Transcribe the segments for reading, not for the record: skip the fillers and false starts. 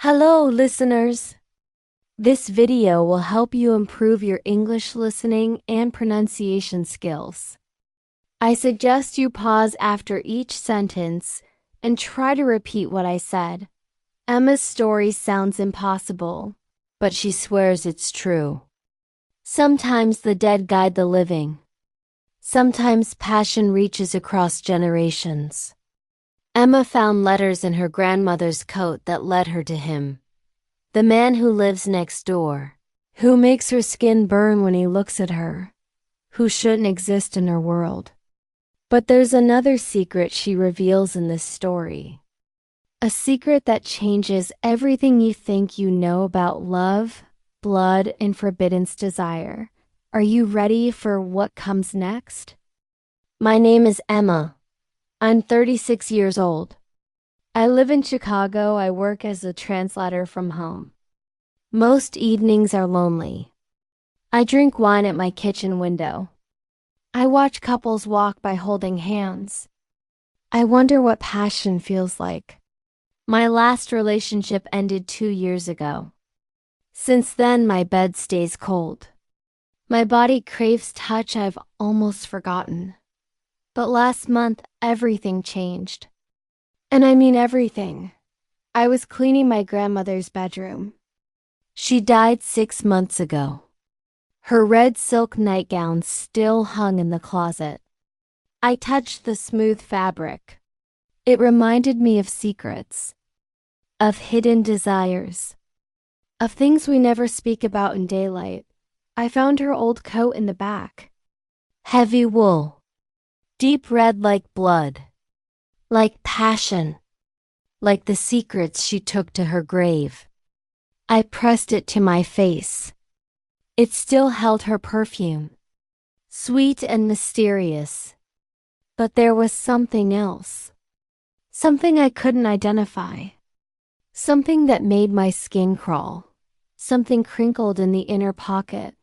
Hello, listeners! This video will help you improve your English listening and pronunciation skills. I suggest you pause after each sentence and try to repeat what I said. Emma's story sounds impossible, but she swears it's true. Sometimes the dead guide the living. Sometimes passion reaches across generations. Emma found letters in her grandmother's coat that led her to him. The man who lives next door, who makes her skin burn when he looks at her, who shouldn't exist in her world. But there's another secret she reveals in this story. A secret that changes everything you think you know about love, blood, and forbidden desire. Are you ready for what comes next? My name is Emma. I'm 36 years old. I live in Chicago. I work as a translator from home. Most evenings are lonely. I drink wine at my kitchen window. I watch couples walk by holding hands. I wonder what passion feels like. My last relationship ended 2 years ago. Since then, my bed stays cold. My body craves touch I've almost forgotten. But last month, everything changed. And I mean everything. I was cleaning my grandmother's bedroom. She died 6 months ago. Her red silk nightgown still hung in the closet. I touched the smooth fabric. It reminded me of secrets, of hidden desires, of things we never speak about in daylight. I found her old coat in the back. Heavy wool. Deep red like blood. Like passion. Like the secrets she took to her grave. I pressed it to my face. It still held her perfume. Sweet and mysterious. But there was something else. Something I couldn't identify. Something that made my skin crawl. Something crinkled in the inner pocket.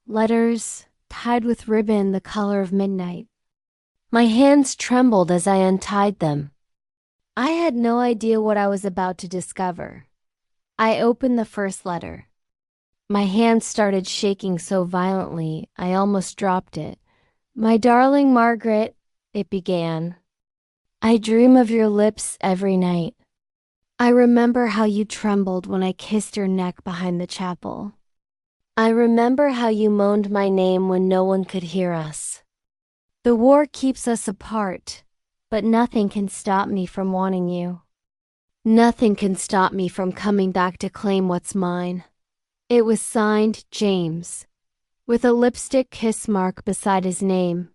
Letters tied with ribbon the color of midnight. My hands trembled as I untied them. I had no idea what I was about to discover. I opened the first letter. My hand started shaking so violently I almost dropped it. My darling Margaret, it began. I dream of your lips every night. I remember how you trembled when I kissed your neck behind the chapel. I remember how you moaned my name when no one could hear us. The war keeps us apart, but nothing can stop me from wanting you. Nothing can stop me from coming back to claim what's mine. It was signed James, with a lipstick kiss mark beside his name.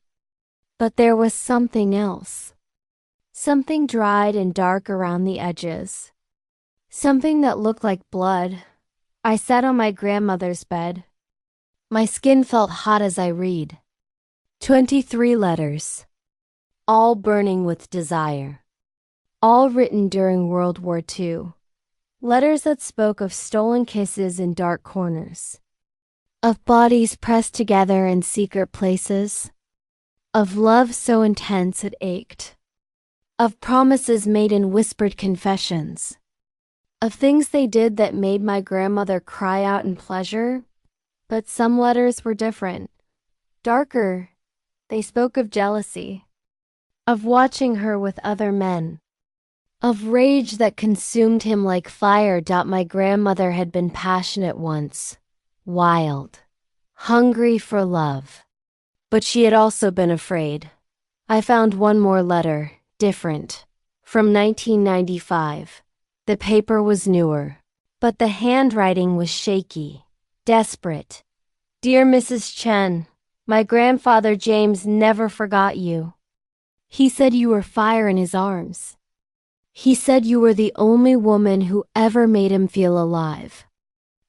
But there was something else. Something dried and dark around the edges. Something that looked like blood. I sat on my grandmother's bed. My skin felt hot as I read. 23 letters, all burning with desire, all written during World War II. Letters that spoke of stolen kisses in dark corners, of bodies pressed together in secret places, of love so intense it ached, of promises made in whispered confessions, of things they did that made my grandmother cry out in pleasure. But some letters were different, darker. They spoke of jealousy, of watching her with other men, of rage that consumed him like fire. My grandmother had been passionate once, wild, hungry for love. But she had also been afraid. I found one more letter, different, from 1995. The paper was newer, but the handwriting was shaky, desperate. Dear Mrs. Chen, my grandfather James never forgot you. He said you were fire in his arms. He said you were the only woman who ever made him feel alive.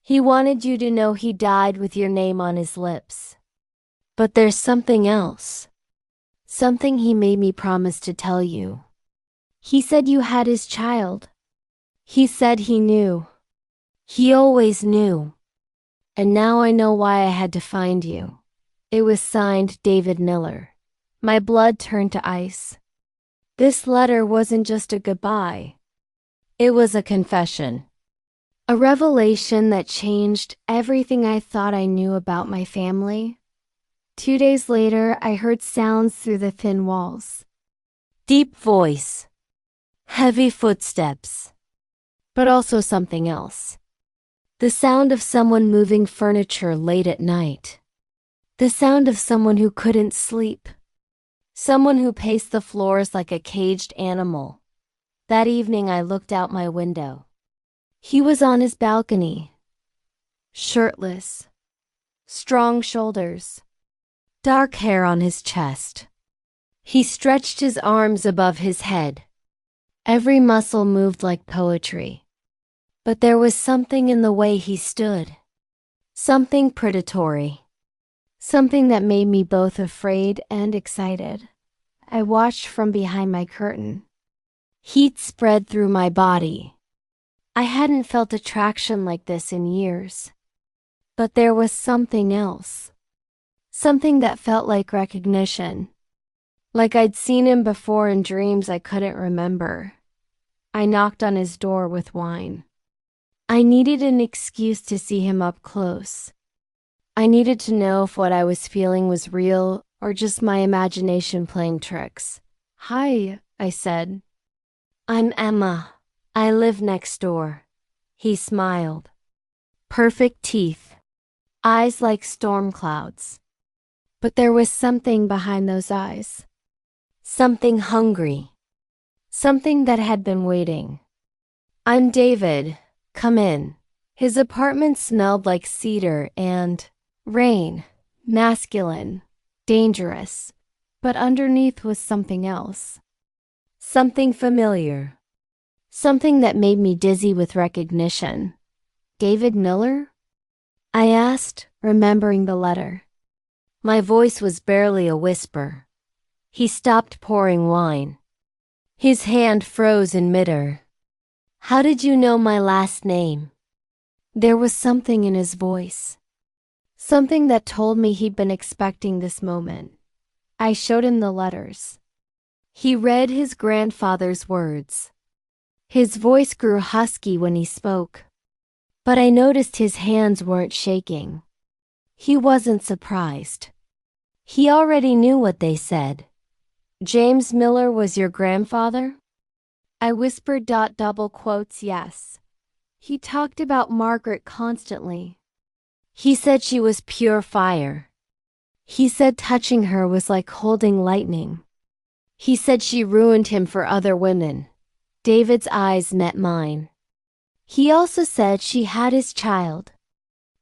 He wanted you to know he died with your name on his lips. But there's something else. Something he made me promise to tell you. He said you had his child. He said he knew. He always knew. And now I know why I had to find you. It was signed David Miller. My blood turned to ice. This letter wasn't just a goodbye. It was a confession. A revelation that changed everything I thought I knew about my family. 2 days later, I heard sounds through the thin walls. Deep voice. Heavy footsteps. But also something else. The sound of someone moving furniture late at night. The sound of someone who couldn't sleep. Someone who paced the floors like a caged animal. That evening I looked out my window. He was on his balcony. Shirtless. Strong shoulders. Dark hair on his chest. He stretched his arms above his head. Every muscle moved like poetry. But there was something in the way he stood. Something predatory. Something that made me both afraid and excited. I watched from behind my curtain. Heat spread through my body. I hadn't felt attraction like this in years. But there was something else. Something that felt like recognition. Like I'd seen him before in dreams I couldn't remember. I knocked on his door with wine. I needed an excuse to see him up close. I needed to know if what I was feeling was real or just my imagination playing tricks. "Hi," I said. "I'm Emma. I live next door." He smiled. Perfect teeth. Eyes like storm clouds. But there was something behind those eyes. Something hungry. Something that had been waiting. "I'm David. Come in." His apartment smelled like cedar and rain. Masculine. Dangerous. But underneath was something else. Something familiar. Something that made me dizzy with recognition. "David Miller?" I asked, remembering the letter. My voice was barely a whisper. He stopped pouring wine. His hand froze in midair. "How did you know my last name?" There was something in his voice. Something that told me he'd been expecting this moment. I showed him the letters. He read his grandfather's words. His voice grew husky when he spoke. But I noticed his hands weren't shaking. He wasn't surprised. He already knew what they said. "James Miller was your grandfather?" I whispered double quotes, "Yes." He talked about Margaret constantly. He said she was pure fire. He said touching her was like holding lightning. He said she ruined him for other women. David's eyes met mine. He also said she had his child.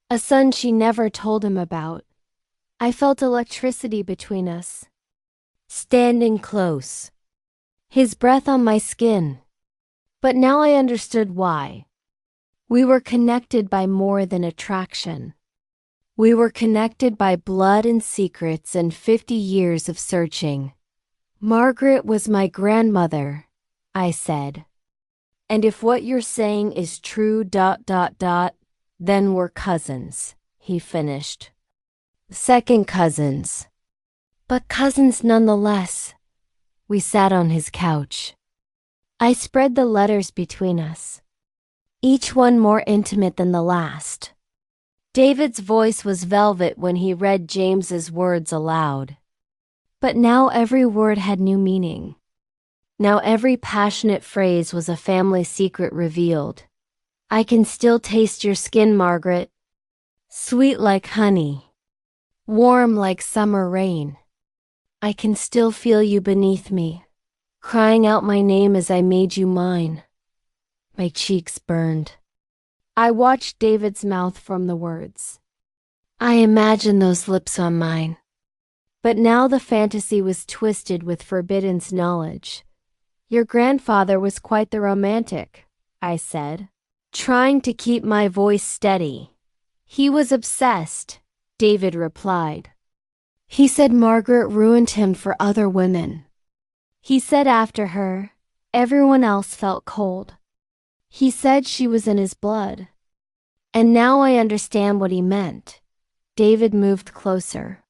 A son she never told him about. I felt electricity between us. Standing close. His breath on my skin. But now I understood why. We were connected by more than attraction. We were connected by blood and secrets and 50 years of searching. "Margaret was my grandmother," I said. "And if what you're saying is true, then we're cousins," he finished. "Second cousins. But cousins nonetheless." We sat on his couch. I spread the letters between us. Each one more intimate than the last. David's voice was velvet when he read James's words aloud. But now every word had new meaning. Now every passionate phrase was a family secret revealed. "I can still taste your skin, Margaret. Sweet like honey. Warm like summer rain. I can still feel you beneath me, crying out my name as I made you mine." My cheeks burned. I watched David's mouth from the words. I imagined those lips on mine. But now the fantasy was twisted with Forbidden's knowledge. "Your grandfather was quite the romantic," I said, trying to keep my voice steady. "He was obsessed," David replied. "He said Margaret ruined him for other women. He said after her, everyone else felt cold. He said she was in his blood. And now I understand what he meant." David moved closer.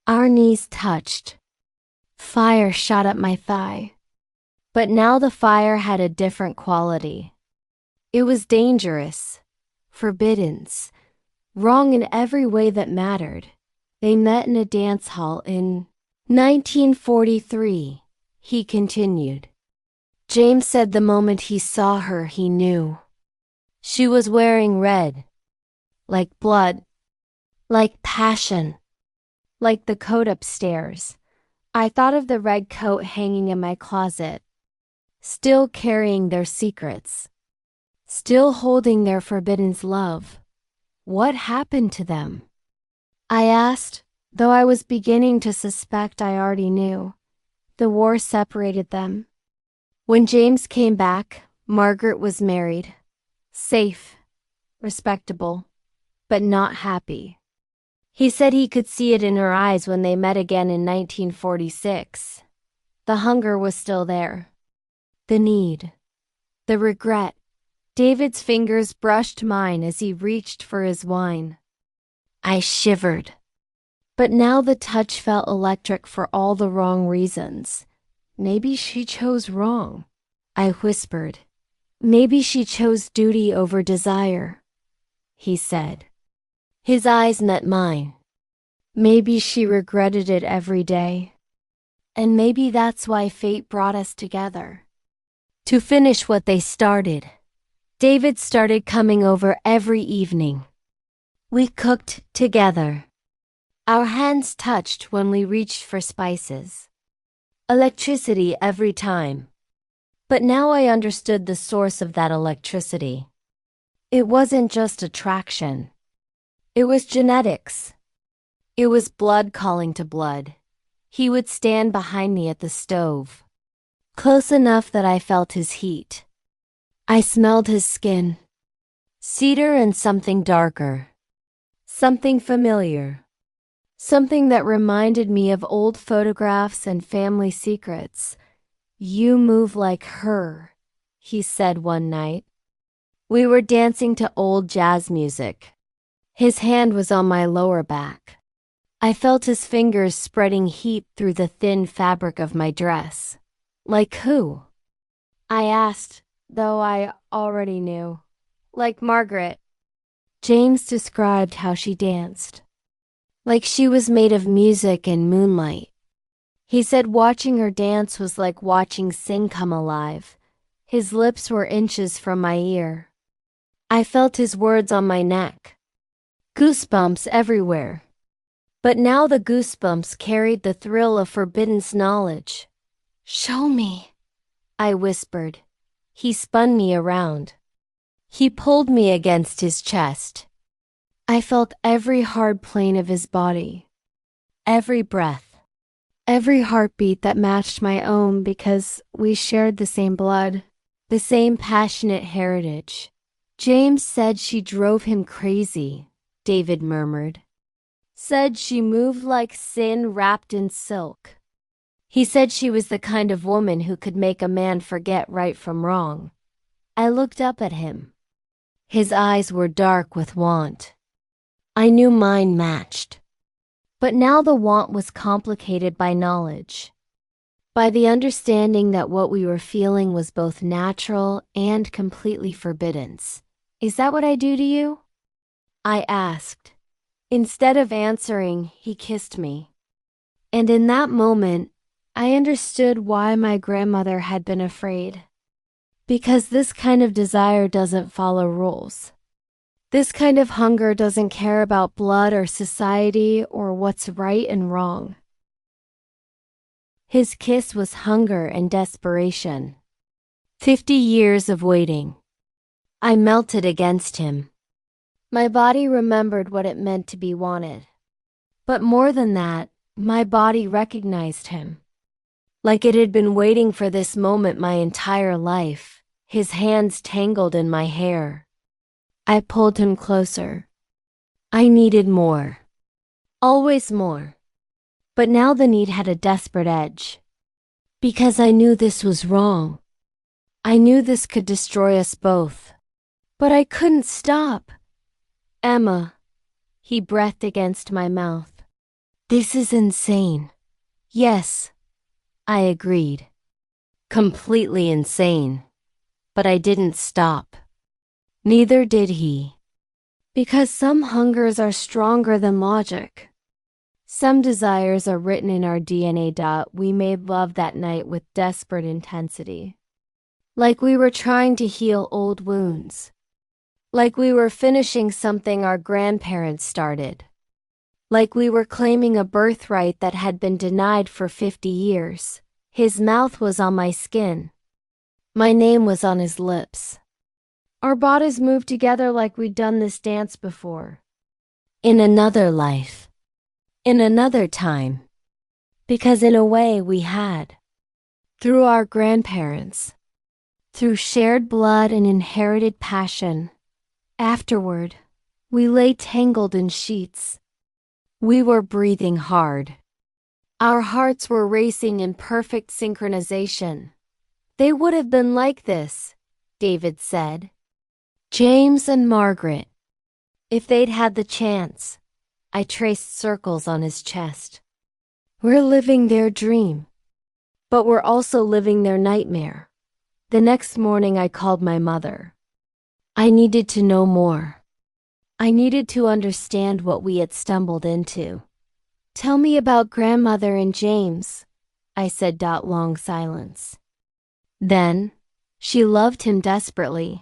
Our knees touched. Fire shot up my thigh. But now the fire had a different quality. It was dangerous, forbiddens, wrong in every way that mattered. They met in a dance hall in 1943, he continued. James said the moment he saw her he knew. She was wearing red. Like blood. Like passion. Like the coat upstairs. I thought of the red coat hanging in my closet. Still carrying their secrets. Still holding their forbidden love. What happened to them? I asked, though I was beginning to suspect I already knew. The war separated them. When James came back, Margaret was married. Safe. Respectable. But not happy. He said he could see it in her eyes when they met again in 1946. The hunger was still there. The need. The regret. David's fingers brushed mine as he reached for his wine. I shivered. But now the touch felt electric for all the wrong reasons. Maybe she chose wrong, I whispered. Maybe she chose duty over desire, he said. His eyes met mine. Maybe she regretted it every day. And maybe that's why fate brought us together. To finish what they started. David started coming over every evening. We cooked together. Our hands touched when we reached for spices. Electricity every time. But now I understood the source of that electricity. It wasn't just attraction. It was genetics. It was blood calling to blood. He would stand behind me at the stove. Close enough that I felt his heat. I smelled his skin. Cedar and something darker. Something familiar. Something that reminded me of old photographs and family secrets. You move like her, he said one night. We were dancing to old jazz music. His hand was on my lower back. I felt his fingers spreading heat through the thin fabric of my dress. Like who? I asked, though I already knew. Like Margaret. James described how she danced. Like she was made of music and moonlight. He said watching her dance was like watching sin come alive. His lips were inches from my ear. I felt his words on my neck. Goosebumps everywhere. But now the goosebumps carried the thrill of forbidden knowledge. Show me, I whispered. He spun me around. He pulled me against his chest. I felt every hard plane of his body. Every breath. Every heartbeat that matched my own because we shared the same blood, the same passionate heritage. James said she drove him crazy, David murmured. Said she moved like sin wrapped in silk. He said she was the kind of woman who could make a man forget right from wrong. I looked up at him. His eyes were dark with want. I knew mine matched. But now the want was complicated by knowledge. By the understanding that what we were feeling was both natural and completely forbidden. Is that what I do to you? I asked. Instead of answering, he kissed me. And in that moment, I understood why my grandmother had been afraid. Because this kind of desire doesn't follow rules. This kind of hunger doesn't care about blood or society or what's right and wrong. His kiss was hunger and desperation. 50 years of waiting. I melted against him. My body remembered what it meant to be wanted. But more than that, my body recognized him. Like it had been waiting for this moment my entire life, his hands tangled in my hair. I pulled him closer. I needed more. Always more. But now the need had a desperate edge. Because I knew this was wrong. I knew this could destroy us both. But I couldn't stop. Emma, he breathed against my mouth. This is insane. Yes, I agreed. Completely insane. But I didn't stop. Neither did he. Because some hungers are stronger than logic. Some desires are written in our DNA. We made love that night with desperate intensity. Like we were trying to heal old wounds. Like we were finishing something our grandparents started. Like we were claiming a birthright that had been denied for 50 years. His mouth was on my skin. My name was on his lips. Our bodies moved together like we'd done this dance before. In another life. In another time. Because in a way we had. Through our grandparents. Through shared blood and inherited passion. Afterward, we lay tangled in sheets. We were breathing hard. Our hearts were racing in perfect synchronization. They would have been like this, David said. James and Margaret. If they'd had the chance. I traced circles on his chest. We're living their dream. But we're also living their nightmare. The next morning I called my mother. I needed to know more. I needed to understand what we had stumbled into. Tell me about grandmother and James, I said. Long silence. Then, she loved him desperately.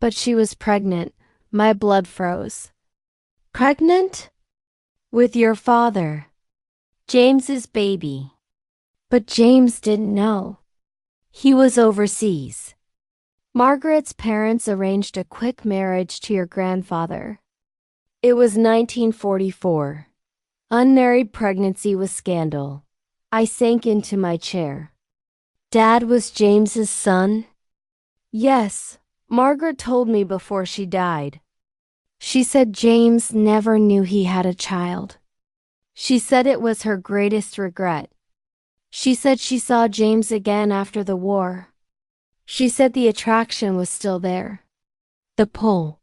But she was pregnant. My blood froze. Pregnant? With your father. James's baby. But James didn't know. He was overseas. Margaret's parents arranged a quick marriage to your grandfather. It was 1944. Unmarried pregnancy was scandal. I sank into my chair. Dad was James's son? Yes, Margaret told me before she died. She said James never knew he had a child. She said it was her greatest regret. She said she saw James again after the war. She said the attraction was still there. The pull.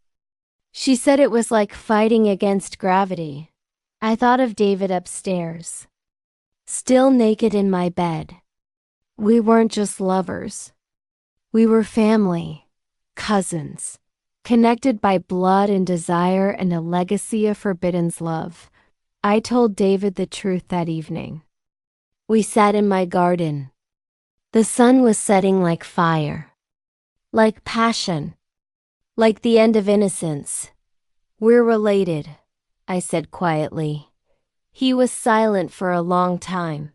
She said it was like fighting against gravity. I thought of David upstairs. Still naked in my bed. We weren't just lovers. We were family, cousins, connected by blood and desire and a legacy of forbidden love. I told David the truth that evening. We sat in my garden. The sun was setting like fire. Like passion. Like the end of innocence. We're related, I said quietly. He was silent for a long time.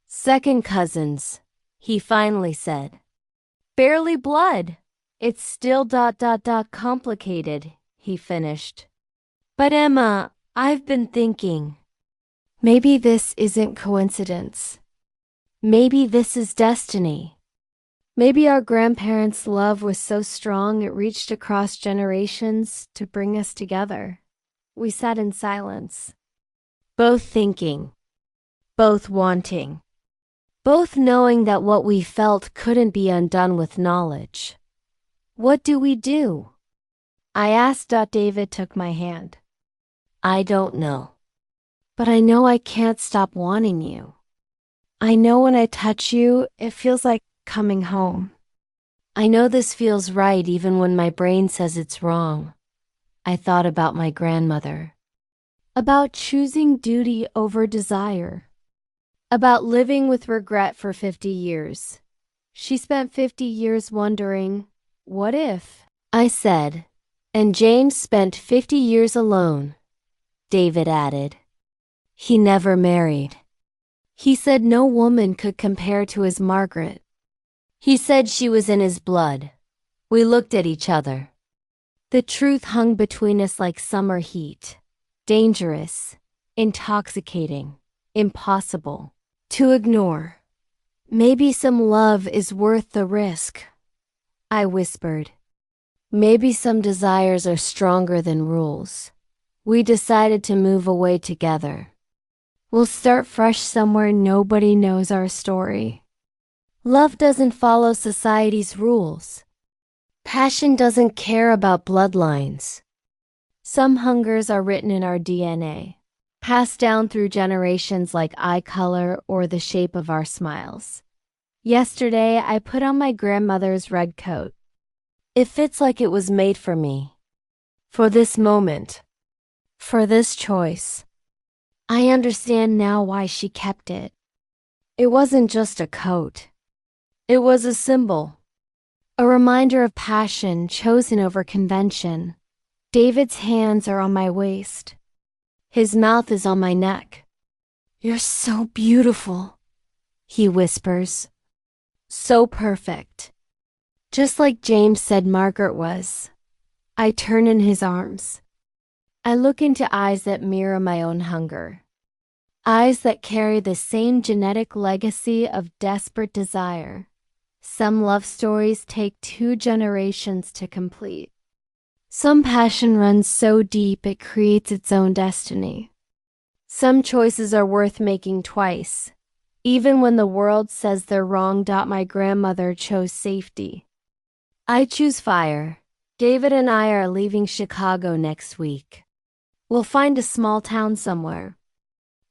Second cousins, he finally said. Barely blood. It's still ... complicated, he finished. But Emma, I've been thinking. Maybe this isn't coincidence. Maybe this is destiny. Maybe our grandparents' love was so strong it reached across generations to bring us together. We sat in silence. Both thinking. Both wanting. Both knowing that what we felt couldn't be undone with knowledge. What do we do? I asked. David took my hand. I don't know. But I know I can't stop wanting you. I know when I touch you, it feels like coming home. I know this feels right even when my brain says it's wrong. I thought about my grandmother. About choosing duty over desire. About living with regret for 50 years. She spent 50 years wondering, what if? I said. And James spent 50 years alone. David added. He never married. He said no woman could compare to his Margaret. He said she was in his blood. We looked at each other. The truth hung between us like summer heat. Dangerous, intoxicating, impossible to ignore. Maybe some love is worth the risk, I whispered. Maybe some desires are stronger than rules. We decided to move away together. We'll start fresh somewhere nobody knows our story. Love doesn't follow society's rules. Passion doesn't care about bloodlines. Some hungers are written in our DNA, passed down through generations like eye color or the shape of our smiles. Yesterday, I put on my grandmother's red coat. It fits like it was made for me. for this moment, for this choice. I understand now why she kept it. It wasn't just a coat. It was a symbol. A reminder of passion chosen over convention. David's hands are on my waist. His mouth is on my neck. "You're so beautiful," he whispers. "So perfect." Just like James said Margaret was. I turn in his arms. I look into eyes that mirror my own hunger. Eyes that carry the same genetic legacy of desperate desire. Some love stories take 2 generations to complete. Some passion runs so deep it creates its own destiny. Some choices are worth making twice, even when the world says they're wrong. My grandmother chose safety. I choose fire. David and I are leaving Chicago next week. We'll find a small town somewhere.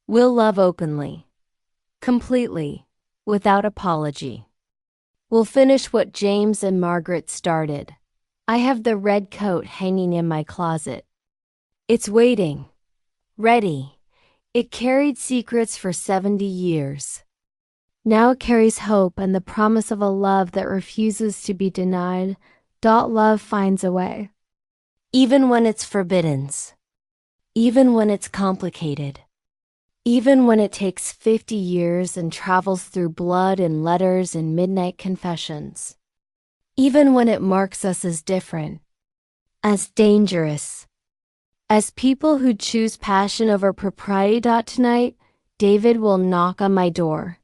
We'll love openly, completely, without apology. We'll finish what James and Margaret started. I have the red coat hanging in my closet. It's waiting, ready. It carried secrets for 70 years. Now it carries hope and the promise of a love that refuses to be denied. Love finds a way. Even when it's forbidden. Even when it's complicated. Even when it takes 50 years and travels through blood and letters and midnight confessions. Even when it marks us as different, as dangerous, as people who choose passion over propriety. Tonight, David will knock on my door.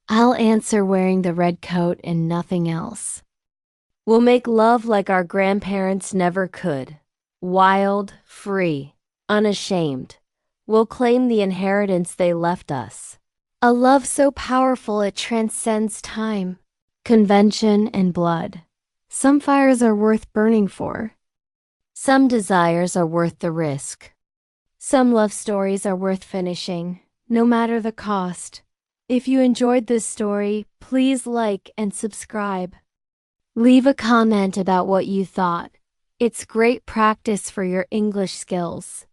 I'll answer wearing the red coat and nothing else. We'll make love like our grandparents never could. Wild, free, unashamed. We'll claim the inheritance they left us. A love so powerful it transcends time, convention, and blood. Some fires are worth burning for. Some desires are worth the risk. Some love stories are worth finishing, no matter the cost. If you enjoyed this story, please like and subscribe. Leave a comment about what you thought. It's great practice for your English skills.